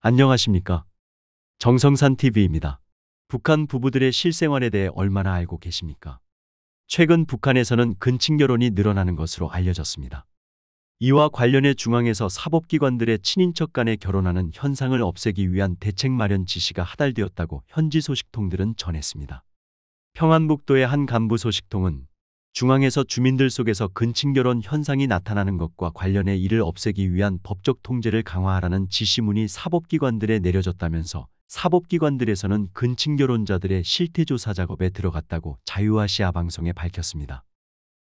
안녕하십니까? 정성산 TV입니다. 북한 부부들의 실생활에 대해 얼마나 알고 계십니까? 최근 북한에서는 근친 결혼이 늘어나는 것으로 알려졌습니다. 이와 관련해 중앙에서 사법기관들의 친인척 간에 결혼하는 현상을 없애기 위한 대책 마련 지시가 하달되었다고 현지 소식통들은 전했습니다. 평안북도의 한 간부 소식통은 중앙에서 주민들 속에서 근친결혼 현상이 나타나는 것과 관련해 이를 없애기 위한 법적 통제를 강화하라는 지시문이 사법기관들에 내려졌다면서 사법기관들에서는 근친결혼자들의 실태조사 작업에 들어갔다고 자유아시아 방송에 밝혔습니다.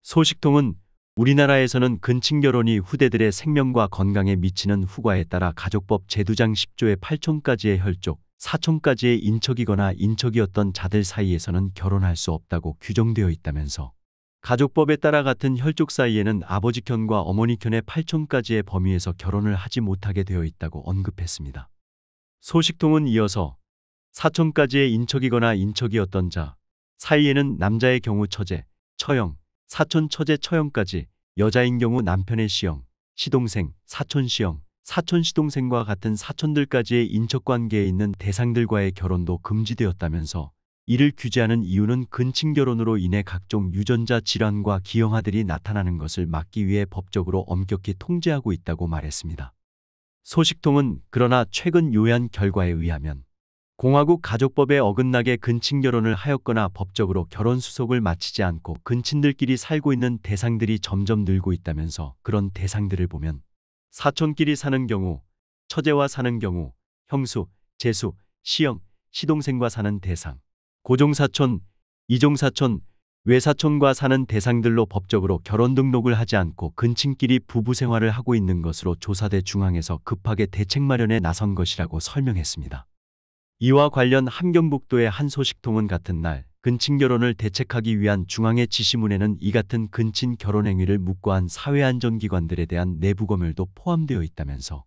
소식통은 우리나라에서는 근친결혼이 후대들의 생명과 건강에 미치는 후과에 따라 가족법 제2장 10조의 8촌까지의 혈족, 4촌까지의 인척이거나 인척이었던 자들 사이에서는 결혼할 수 없다고 규정되어 있다면서 가족법에 따라 같은 혈족 사이에는 아버지켠과 어머니켠의 8촌까지의 범위에서 결혼을 하지 못하게 되어 있다고 언급했습니다. 소식통은 이어서 4촌까지의 인척이거나 인척이었던 자 사이에는 남자의 경우 처제, 처형, 사촌 처제 처형까지, 여자인 경우 남편의 시형, 시동생, 사촌 시형, 사촌 시동생과 같은 사촌들까지의 인척관계에 있는 대상들과의 결혼도 금지되었다면서 이를 규제하는 이유는 근친결혼으로 인해 각종 유전자 질환과 기형아들이 나타나는 것을 막기 위해 법적으로 엄격히 통제하고 있다고 말했습니다. 소식통은 그러나 최근 요한 결과에 의하면 공화국 가족법에 어긋나게 근친결혼을 하였거나 법적으로 결혼수속을 마치지 않고 근친들끼리 살고 있는 대상들이 점점 늘고 있다면서 그런 대상들을 보면 사촌끼리 사는 경우, 처제와 사는 경우, 형수, 제수, 시형, 시동생과 사는 대상, 고종사촌, 이종사촌, 외사촌과 사는 대상들로 법적으로 결혼 등록을 하지 않고 근친끼리 부부 생활을 하고 있는 것으로 조사돼 중앙에서 급하게 대책 마련에 나선 것이라고 설명했습니다. 이와 관련 함경북도의 한 소식통은 같은 날 근친결혼을 대책하기 위한 중앙의 지시문에는 이 같은 근친 결혼 행위를 묵과한 사회안전기관들에 대한 내부 검열도 포함되어 있다면서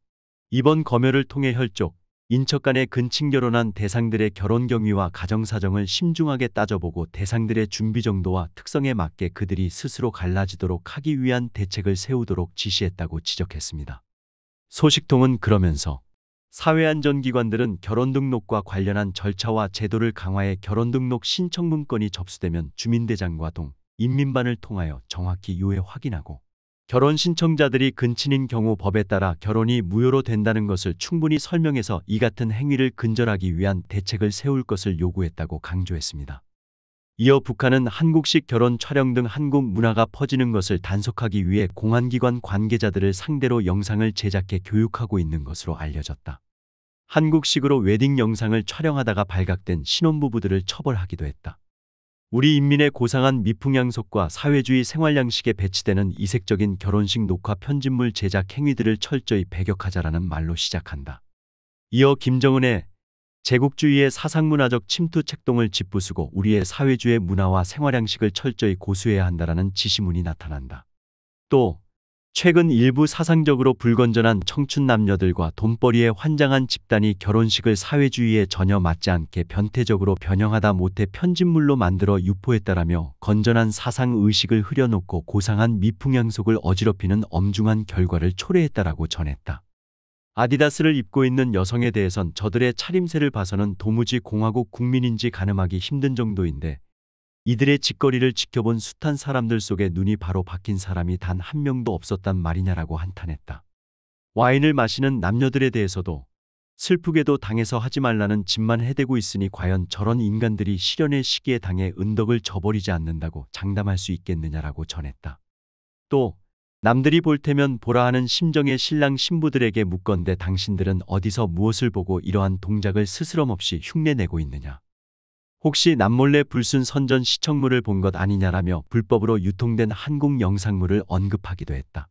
이번 검열을 통해 혈족, 인척 간에 근친결혼한 대상들의 결혼 경위와 가정사정을 심중하게 따져보고 대상들의 준비 정도와 특성에 맞게 그들이 스스로 갈라지도록 하기 위한 대책을 세우도록 지시했다고 지적했습니다. 소식통은 그러면서 사회안전기관들은 결혼등록과 관련한 절차와 제도를 강화해 결혼등록 신청 문건이 접수되면 주민대장과 동, 인민반을 통하여 정확히 요에 확인하고 결혼 신청자들이 근친인 경우 법에 따라 결혼이 무효로 된다는 것을 충분히 설명해서 이 같은 행위를 근절하기 위한 대책을 세울 것을 요구했다고 강조했습니다. 이어 북한은 한국식 결혼 촬영 등 한국 문화가 퍼지는 것을 단속하기 위해 공안기관 관계자들을 상대로 영상을 제작해 교육하고 있는 것으로 알려졌다. 한국식으로 웨딩 영상을 촬영하다가 발각된 신혼부부들을 처벌하기도 했다. 우리 인민의 고상한 미풍양속과 사회주의 생활양식에 배치되는 이색적인 결혼식 녹화 편집물 제작 행위들을 철저히 배격하자라는 말로 시작한다. 이어 김정은의 제국주의의 사상문화적 침투 책동을 짓부수고 우리의 사회주의 문화와 생활양식을 철저히 고수해야 한다라는 지시문이 나타난다. 또 최근 일부 사상적으로 불건전한 청춘 남녀들과 돈벌이에 환장한 집단이 결혼식을 사회주의에 전혀 맞지 않게 변태적으로 변형하다 못해 편집물로 만들어 유포했다라며 건전한 사상의식을 흐려놓고 고상한 미풍양속을 어지럽히는 엄중한 결과를 초래했다라고 전했다. 아디다스를 입고 있는 여성에 대해선 저들의 차림새를 봐서는 도무지 공화국 국민인지 가늠하기 힘든 정도인데 이들의 짓거리를 지켜본 숱한 사람들 속에 눈이 바로 박힌 사람이 단 한 명도 없었단 말이냐라고 한탄했다. 와인을 마시는 남녀들에 대해서도 슬프게도 당해서 하지 말라는 짓만 해대고 있으니 과연 저런 인간들이 실연의 시기에 당해 은덕을 저버리지 않는다고 장담할 수 있겠느냐라고 전했다. 또 남들이 볼 테면 보라 하는 심정의 신랑 신부들에게 묻건대 당신들은 어디서 무엇을 보고 이러한 동작을 스스럼없이 흉내내고 있느냐. 혹시 남몰래 불순 선전 시청물을 본 것 아니냐라며 불법으로 유통된 한국 영상물을 언급하기도 했다.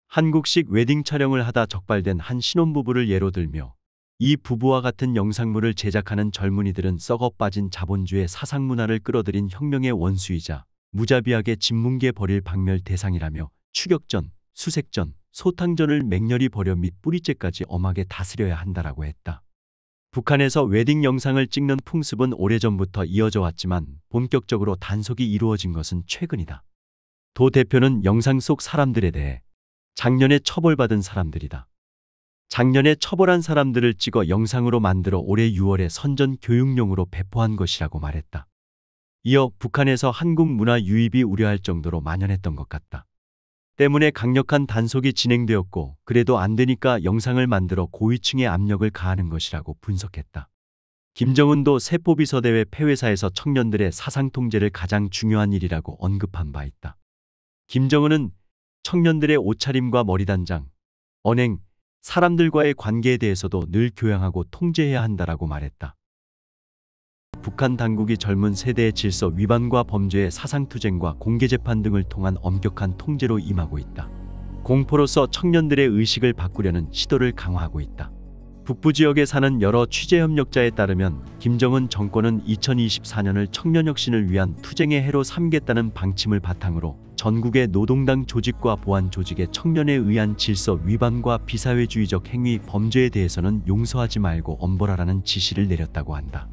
한국식 웨딩 촬영을 하다 적발된 한 신혼부부를 예로 들며 이 부부와 같은 영상물을 제작하는 젊은이들은 썩어 빠진 자본주의 사상문화를 끌어들인 혁명의 원수이자 무자비하게 진문계 벌일 박멸 대상이라며 추격전, 수색전, 소탕전을 맹렬히 벌여 및 뿌리째까지 엄하게 다스려야 한다라고 했다. 북한에서 웨딩 영상을 찍는 풍습은 오래전부터 이어져 왔지만 본격적으로 단속이 이루어진 것은 최근이다. 도 대표는 영상 속 사람들에 대해 작년에 처벌받은 사람들이다. 작년에 처벌한 사람들을 찍어 영상으로 만들어 올해 6월에 선전 교육용으로 배포한 것이라고 말했다. 이어 북한에서 한국 문화 유입이 우려할 정도로 만연했던 것 같다. 때문에 강력한 단속이 진행되었고 그래도 안 되니까 영상을 만들어 고위층에 압력을 가하는 것이라고 분석했다. 김정은도 세포비서대회 폐회사에서 청년들의 사상 통제를 가장 중요한 일이라고 언급한 바 있다. 김정은은 청년들의 옷차림과 머리단장, 언행, 사람들과의 관계에 대해서도 늘 교양하고 통제해야 한다라고 말했다. 북한 당국이 젊은 세대의 질서 위반과 범죄의 사상투쟁과 공개재판 등을 통한 엄격한 통제로 임하고 있다. 공포로서 청년들의 의식을 바꾸려는 시도를 강화하고 있다. 북부 지역에 사는 여러 취재협력자에 따르면 김정은 정권은 2024년을 청년혁신을 위한 투쟁의 해로 삼겠다는 방침을 바탕으로 전국의 노동당 조직과 보안 조직의 청년에 의한 질서 위반과 비사회주의적 행위 범죄에 대해서는 용서하지 말고 엄벌하라는 지시를 내렸다고 한다.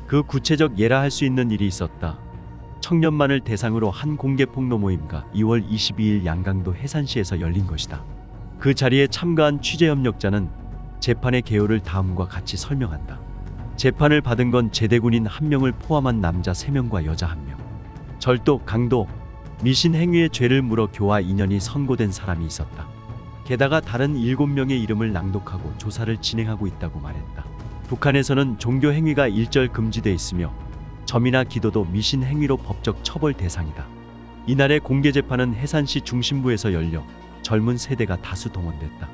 그 구체적 예라 할 수 있는 일이 있었다. 청년만을 대상으로 한 공개 폭로 모임가 2월 22일 양강도 해산시에서 열린 것이다. 그 자리에 참가한 취재협력자는 재판의 개요를 다음과 같이 설명한다. 재판을 받은 건 제대군인 1명을 포함한 남자 3명과 여자 1명. 절도, 강도, 미신 행위의 죄를 물어 교화 2년이 선고된 사람이 있었다. 게다가 다른 7명의 이름을 낭독하고 조사를 진행하고 있다고 말했다. 북한에서는 종교 행위가 일절 금지돼 있으며 점이나 기도도 미신 행위로 법적 처벌 대상이다. 이날의 공개 재판은 해산시 중심부에서 열려 젊은 세대가 다수 동원됐다.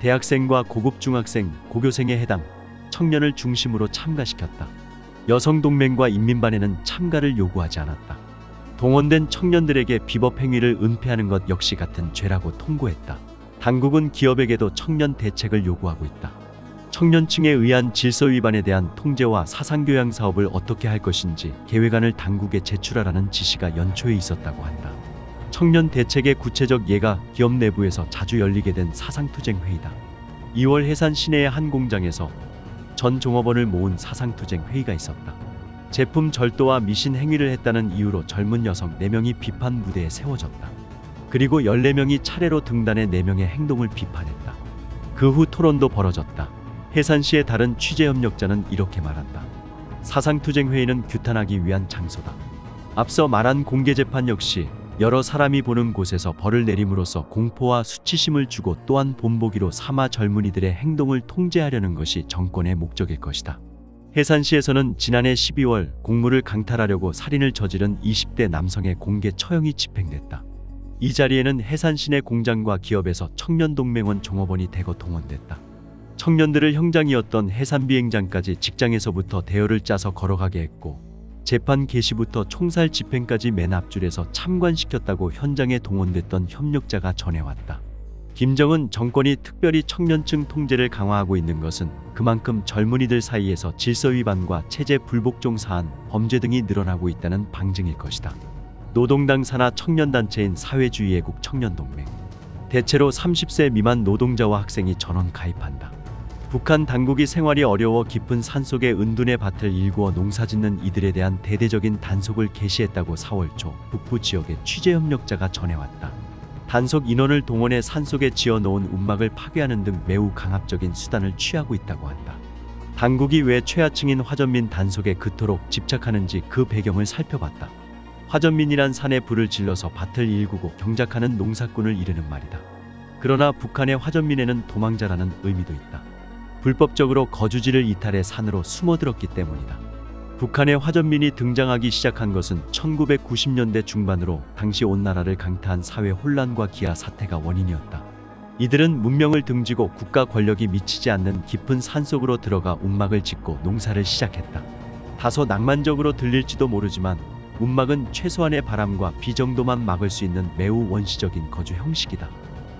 대학생과 고급 중학생, 고교생에 해당 청년을 중심으로 참가시켰다. 여성동맹과 인민반에는 참가를 요구하지 않았다. 동원된 청년들에게 비법 행위를 은폐하는 것 역시 같은 죄라고 통고했다. 당국은 기업에게도 청년 대책을 요구하고 있다. 청년층에 의한 질서 위반에 대한 통제와 사상교양 사업을 어떻게 할 것인지 계획안을 당국에 제출하라는 지시가 연초에 있었다고 한다. 청년 대책의 구체적 예가 기업 내부에서 자주 열리게 된 사상투쟁 회의다. 2월 해산 시내의 한 공장에서 전 종업원을 모은 사상투쟁 회의가 있었다. 제품 절도와 미신 행위를 했다는 이유로 젊은 여성 4명이 비판 무대에 세워졌다. 그리고 14명이 차례로 등단해 4명의 행동을 비판했다. 그 후 토론도 벌어졌다. 해산시의 다른 취재협력자는 이렇게 말한다. 사상투쟁회의는 규탄하기 위한 장소다. 앞서 말한 공개재판 역시 여러 사람이 보는 곳에서 벌을 내림으로써 공포와 수치심을 주고 또한 본보기로 삼아 젊은이들의 행동을 통제하려는 것이 정권의 목적일 것이다. 해산시에서는 지난해 12월 공무를 강탈하려고 살인을 저지른 20대 남성의 공개 처형이 집행됐다. 이 자리에는 해산시 내 공장과 기업에서 청년동맹원 종업원이 대거 동원됐다. 청년들을 형장이었던 해산비행장까지 직장에서부터 대여를 짜서 걸어가게 했고 재판 개시부터 총살 집행까지 맨 앞줄에서 참관시켰다고 현장에 동원됐던 협력자가 전해왔다. 김정은 정권이 특별히 청년층 통제를 강화하고 있는 것은 그만큼 젊은이들 사이에서 질서 위반과 체제 불복종 사안, 범죄 등이 늘어나고 있다는 방증일 것이다. 노동당 산하 청년단체인 사회주의애국 청년동맹. 대체로 30세 미만 노동자와 학생이 전원 가입한다. 북한 당국이 생활이 어려워 깊은 산속의 은둔의 밭을 일구어 농사짓는 이들에 대한 대대적인 단속을 개시했다고 4월 초 북부 지역의 취재협력자가 전해왔다. 단속 인원을 동원해 산속에 지어놓은 움막을 파괴하는 등 매우 강압적인 수단을 취하고 있다고 한다. 당국이 왜 최하층인 화전민 단속에 그토록 집착하는지 그 배경을 살펴봤다. 화전민이란 산에 불을 질러서 밭을 일구고 경작하는 농사꾼을 이르는 말이다. 그러나 북한의 화전민에는 도망자라는 의미도 있다. 불법적으로 거주지를 이탈해 산으로 숨어들었기 때문이다. 북한의 화전민이 등장하기 시작한 것은 1990년대 중반으로 당시 온 나라를 강타한 사회 혼란과 기아 사태가 원인이었다. 이들은 문명을 등지고 국가 권력이 미치지 않는 깊은 산속으로 들어가 움막을 짓고 농사를 시작했다. 다소 낭만적으로 들릴지도 모르지만 움막은 최소한의 바람과 비 정도만 막을 수 있는 매우 원시적인 거주 형식이다.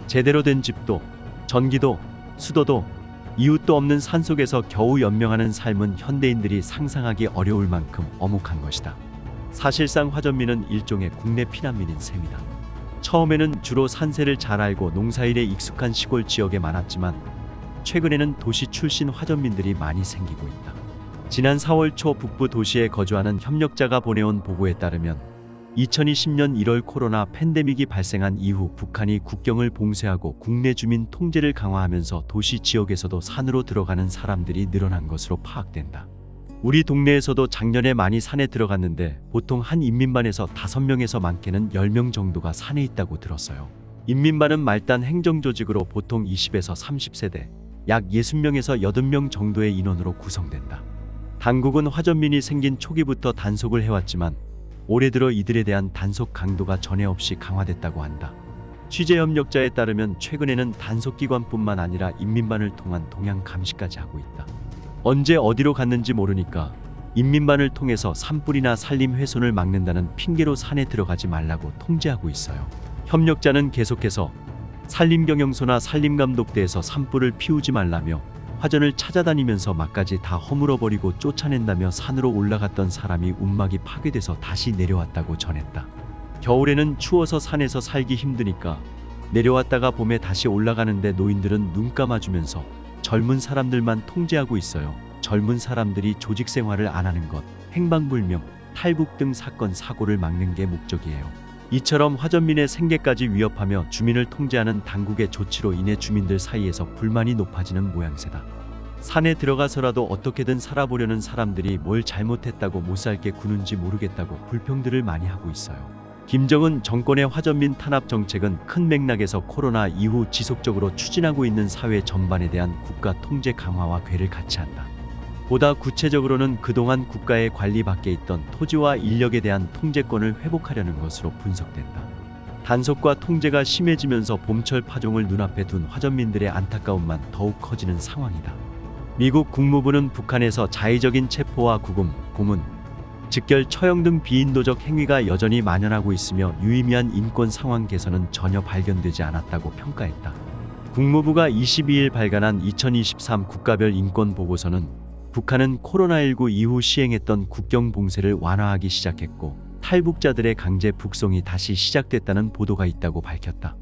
제대로 된 집도, 전기도, 수도도, 이웃도 없는 산속에서 겨우 연명하는 삶은 현대인들이 상상하기 어려울 만큼 엄혹한 것이다. 사실상 화전민은 일종의 국내 피난민인 셈이다. 처음에는 주로 산세를 잘 알고 농사일에 익숙한 시골 지역에 많았지만 최근에는 도시 출신 화전민들이 많이 생기고 있다. 지난 4월 초 북부 도시에 거주하는 협력자가 보내온 보고에 따르면 2020년 1월 코로나 팬데믹이 발생한 이후 북한이 국경을 봉쇄하고 국내 주민 통제를 강화하면서 도시 지역에서도 산으로 들어가는 사람들이 늘어난 것으로 파악된다. 우리 동네에서도 작년에 많이 산에 들어갔는데 보통 한 인민반에서 5명에서 많게는 10명 정도가 산에 있다고 들었어요. 인민반은 말단 행정조직으로 보통 20에서 30세대, 약 60명에서 80명 정도의 인원으로 구성된다. 당국은 화전민이 생긴 초기부터 단속을 해왔지만 올해 들어 이들에 대한 단속 강도가 전에 없이 강화됐다고 한다. 취재협력자에 따르면 최근에는 단속기관뿐만 아니라 인민반을 통한 동향 감시까지 하고 있다. 언제 어디로 갔는지 모르니까 인민반을 통해서 산불이나 산림 훼손을 막는다는 핑계로 산에 들어가지 말라고 통제하고 있어요. 협력자는 계속해서 산림경영소나 산림감독대에서 산불을 피우지 말라며 화전을 찾아다니면서 막까지 다 허물어버리고 쫓아낸다며 산으로 올라갔던 사람이 움막이 파괴돼서 다시 내려왔다고 전했다. 겨울에는 추워서 산에서 살기 힘드니까 내려왔다가 봄에 다시 올라가는데 노인들은 눈 감아주면서 젊은 사람들만 통제하고 있어요. 젊은 사람들이 조직 생활을 안 하는 것, 행방불명, 탈북 등 사건 사고를 막는 게 목적이에요. 이처럼 화전민의 생계까지 위협하며 주민을 통제하는 당국의 조치로 인해 주민들 사이에서 불만이 높아지는 모양새다. 산에 들어가서라도 어떻게든 살아보려는 사람들이 뭘 잘못했다고 못살게 구는지 모르겠다고 불평들을 많이 하고 있어요. 김정은 정권의 화전민 탄압 정책은 큰 맥락에서 코로나 이후 지속적으로 추진하고 있는 사회 전반에 대한 국가 통제 강화와 궤를 같이 한다. 보다 구체적으로는 그동안 국가의 관리 밖에 있던 토지와 인력에 대한 통제권을 회복하려는 것으로 분석된다. 단속과 통제가 심해지면서 봄철 파종을 눈앞에 둔 화전민들의 안타까움만 더욱 커지는 상황이다. 미국 국무부는 북한에서 자의적인 체포와 구금, 고문, 직결, 처형 등 비인도적 행위가 여전히 만연하고 있으며 유의미한 인권 상황 개선은 전혀 발견되지 않았다고 평가했다. 국무부가 22일 발간한 2023 국가별 인권 보고서는 북한은 코로나19 이후 시행했던 국경 봉쇄를 완화하기 시작했고 탈북자들의 강제 북송이 다시 시작됐다는 보도가 있다고 밝혔다.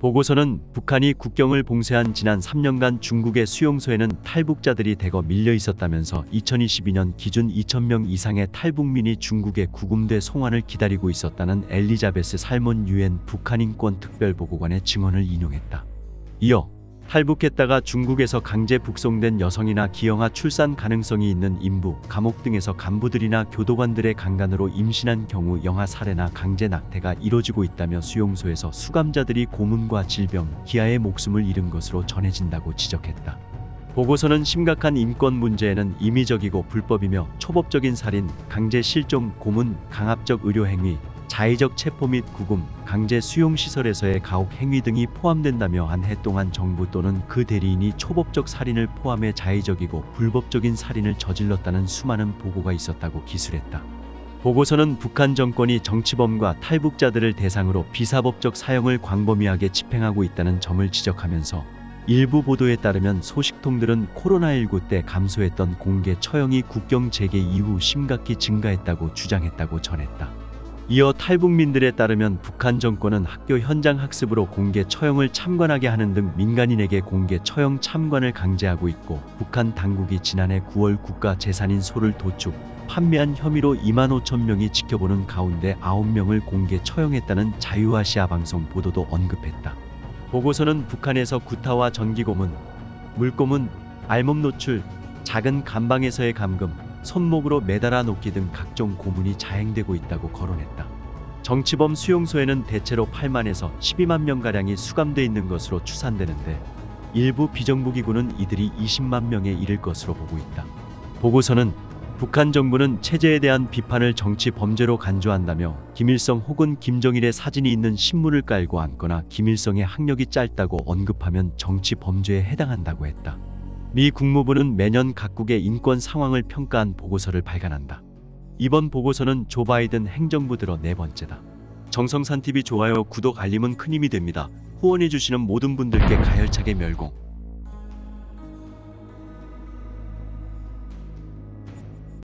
보고서는 북한이 국경을 봉쇄한 지난 3년간 중국의 수용소에는 탈북자들이 대거 밀려 있었다면서 2022년 기준 2,000명 이상의 탈북민이 중국에 구금돼 송환을 기다리고 있었다는 엘리자베스 살몬 유엔 북한 인권 특별보고관의 증언을 인용했다. 이어 탈북했다가 중국에서 강제 북송된 여성이나 기형아 출산 가능성이 있는 인부, 감옥 등에서 간부들이나 교도관들의 강간으로 임신한 경우 영아 살해나 강제 낙태가 이뤄지고 있다며 수용소에서 수감자들이 고문과 질병, 기아의 목숨을 잃은 것으로 전해진다고 지적했다. 보고서는 심각한 인권 문제에는 임의적이고 불법이며 초법적인 살인, 강제 실종, 고문, 강압적 의료 행위, 자의적 체포 및 구금, 강제 수용시설에서의 가혹 행위 등이 포함된다며 한 해 동안 정부 또는 그 대리인이 초법적 살인을 포함해 자의적이고 불법적인 살인을 저질렀다는 수많은 보고가 있었다고 기술했다. 보고서는 북한 정권이 정치범과 탈북자들을 대상으로 비사법적 사형을 광범위하게 집행하고 있다는 점을 지적하면서 일부 보도에 따르면 소식통들은 코로나19 때 감소했던 공개 처형이 국경 재개 이후 심각히 증가했다고 주장했다고 전했다. 이어 탈북민들에 따르면 북한 정권은 학교 현장 학습으로 공개 처형을 참관하게 하는 등 민간인에게 공개 처형 참관을 강제하고 있고 북한 당국이 지난해 9월 국가 재산인 소를 도축, 판매한 혐의로 25,000명이 지켜보는 가운데 9명을 공개 처형했다는 자유아시아 방송 보도도 언급했다. 보고서는 북한에서 구타와 전기고문, 물고문, 알몸 노출, 작은 감방에서의 감금, 손목으로 매달아 놓기 등 각종 고문이 자행되고 있다고 거론했다. 정치범 수용소에는 대체로 8만에서 12만 명가량이 수감돼 있는 것으로 추산되는데 일부 비정부기구는 이들이 20만 명에 이를 것으로 보고 있다. 보고서는 북한 정부는 체제에 대한 비판을 정치 범죄로 간주한다며 김일성 혹은 김정일의 사진이 있는 신문을 깔고 앉거나 김일성의 학력이 짧다고 언급하면 정치 범죄에 해당한다고 했다. 미 국무부는 매년 각국의 인권 상황을 평가한 보고서를 발간한다. 이번 보고서는 조 바이든 행정부 들어 4번째다. 정성산TV 좋아요, 구독, 알림은 큰 힘이 됩니다. 후원해주시는 모든 분들께 가열차게 멸공.